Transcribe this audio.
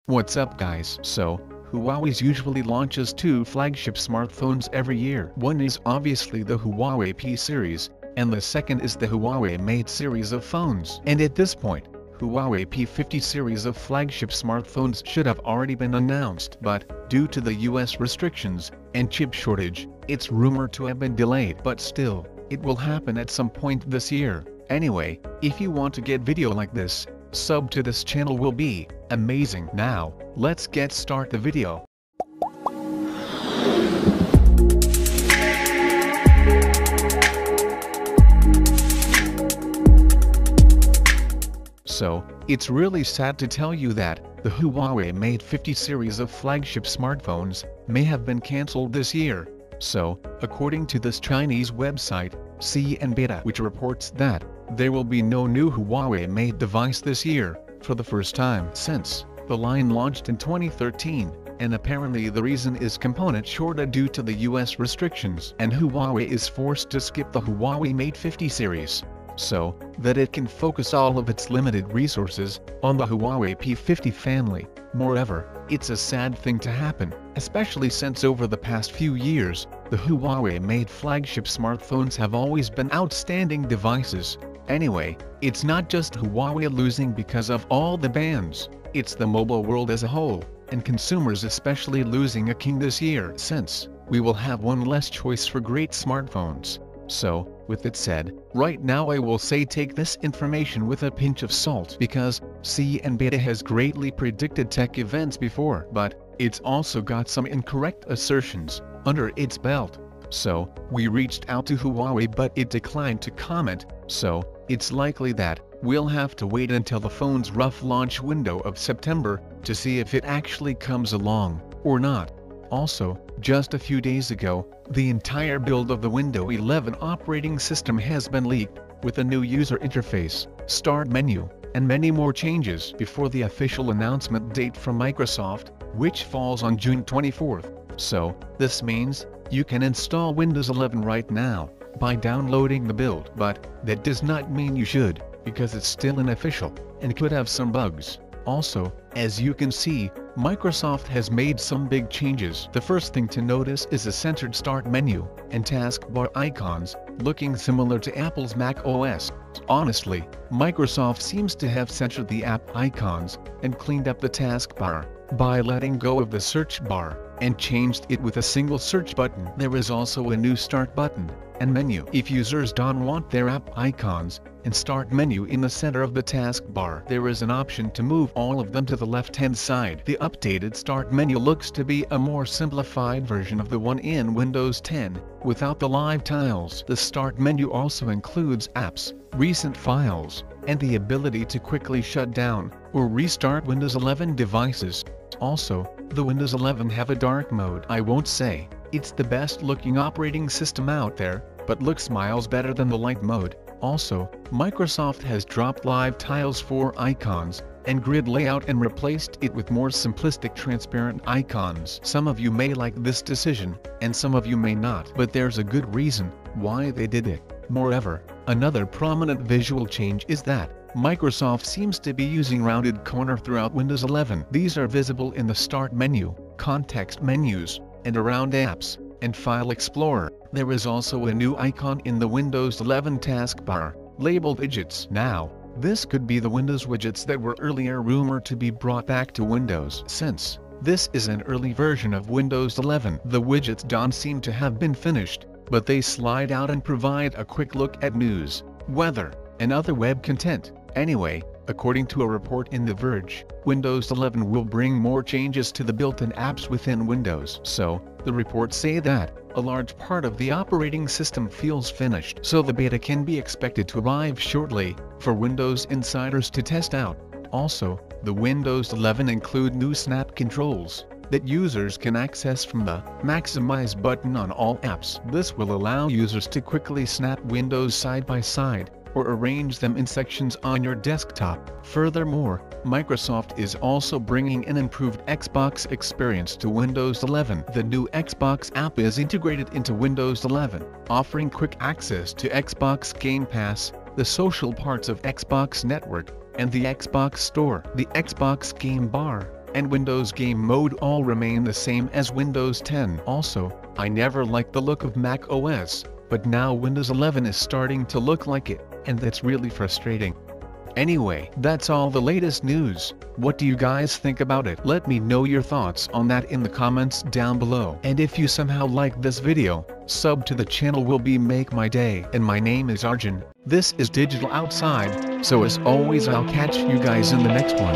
What's up guys? So, Huawei usually launches two flagship smartphones every year. One is obviously the Huawei P series, and the second is the Huawei Mate series of phones. And at this point, Huawei P50 series of flagship smartphones should have already been announced, but due to the US restrictions and chip shortage, it's rumored to have been delayed. But still, it will happen at some point this year. Anyway, if you want to get video like this, sub to this channel will be amazing. Now, let's get start the video. So, it's really sad to tell you that the Huawei Mate 50 series of flagship smartphones may have been cancelled this year. So, according to this Chinese website, CNBeta, which reports that there will be no new Huawei Mate device this year, for the first time since the line launched in 2013, and apparently the reason is component shortage due to the US restrictions, and Huawei is forced to skip the Huawei Mate 50 series, so that it can focus all of its limited resources on the Huawei P50 family. Moreover, it's a sad thing to happen, especially since over the past few years, the Huawei Mate flagship smartphones have always been outstanding devices. Anyway, it's not just Huawei losing because of all the bans, it's the mobile world as a whole, and consumers especially losing a king this year, since we will have one less choice for great smartphones. So, with it said, right now I will say take this information with a pinch of salt, because CNBeta has greatly predicted tech events before, but it's also got some incorrect assertions under its belt. So, we reached out to Huawei but it declined to comment, so it's likely that we'll have to wait until the phone's rough launch window of September to see if it actually comes along or not. Also, just a few days ago, the entire build of the Windows 11 operating system has been leaked, with a new user interface, start menu, and many more changes before the official announcement date from Microsoft, which falls on June 24th. So, this means you can install Windows 11 right now by downloading the build, but that does not mean you should, because it's still unofficial and could have some bugs. Also, as you can see, Microsoft has made some big changes. The first thing to notice is a centered start menu and taskbar icons, looking similar to Apple's Mac OS. Honestly, Microsoft seems to have centered the app icons and cleaned up the taskbar by letting go of the search bar and changed it with a single search button. There is also a new start button and menu. If users don't want their app icons and start menu in the center of the taskbar, there is an option to move all of them to the left-hand side. The updated start menu looks to be a more simplified version of the one in Windows 10, without the live tiles. The start menu also includes apps, recent files, and the ability to quickly shut down or restart Windows 11 devices. Also, the Windows 11 have a dark mode. I won't say it's the best looking operating system out there, but looks miles better than the light mode. Also, Microsoft has dropped live tiles for icons and grid layout and replaced it with more simplistic transparent icons. Some of you may like this decision, and some of you may not, but there's a good reason why they did it. Moreover, another prominent visual change is that Microsoft seems to be using rounded corner throughout Windows 11. These are visible in the Start menu, context menus, and around Apps and File Explorer. There is also a new icon in the Windows 11 taskbar, labeled Widgets. Now, this could be the Windows widgets that were earlier rumored to be brought back to Windows. Since this is an early version of Windows 11, the widgets don't seem to have been finished, but they slide out and provide a quick look at news, weather, and other web content. Anyway, according to a report in The Verge, Windows 11 will bring more changes to the built-in apps within Windows. So, the reports say that a large part of the operating system feels finished, so the beta can be expected to arrive shortly for Windows insiders to test out. Also, the Windows 11 include new snap controls that users can access from the Maximize button on all apps. This will allow users to quickly snap windows side by side or arrange them in sections on your desktop. Furthermore, Microsoft is also bringing an improved Xbox experience to Windows 11. The new Xbox app is integrated into Windows 11, offering quick access to Xbox Game Pass, the social parts of Xbox Network, and the Xbox Store. The Xbox Game Bar and Windows Game Mode all remain the same as Windows 10. Also, I never liked the look of Mac OS, but now Windows 11 is starting to look like it, and that's really frustrating. Anyway, that's all the latest news. What do you guys think about it? Let me know your thoughts on that in the comments down below. And if you somehow like this video, sub to the channel will make my day. And my name is Arjun. This is Digital Outside, so as always I'll catch you guys in the next one.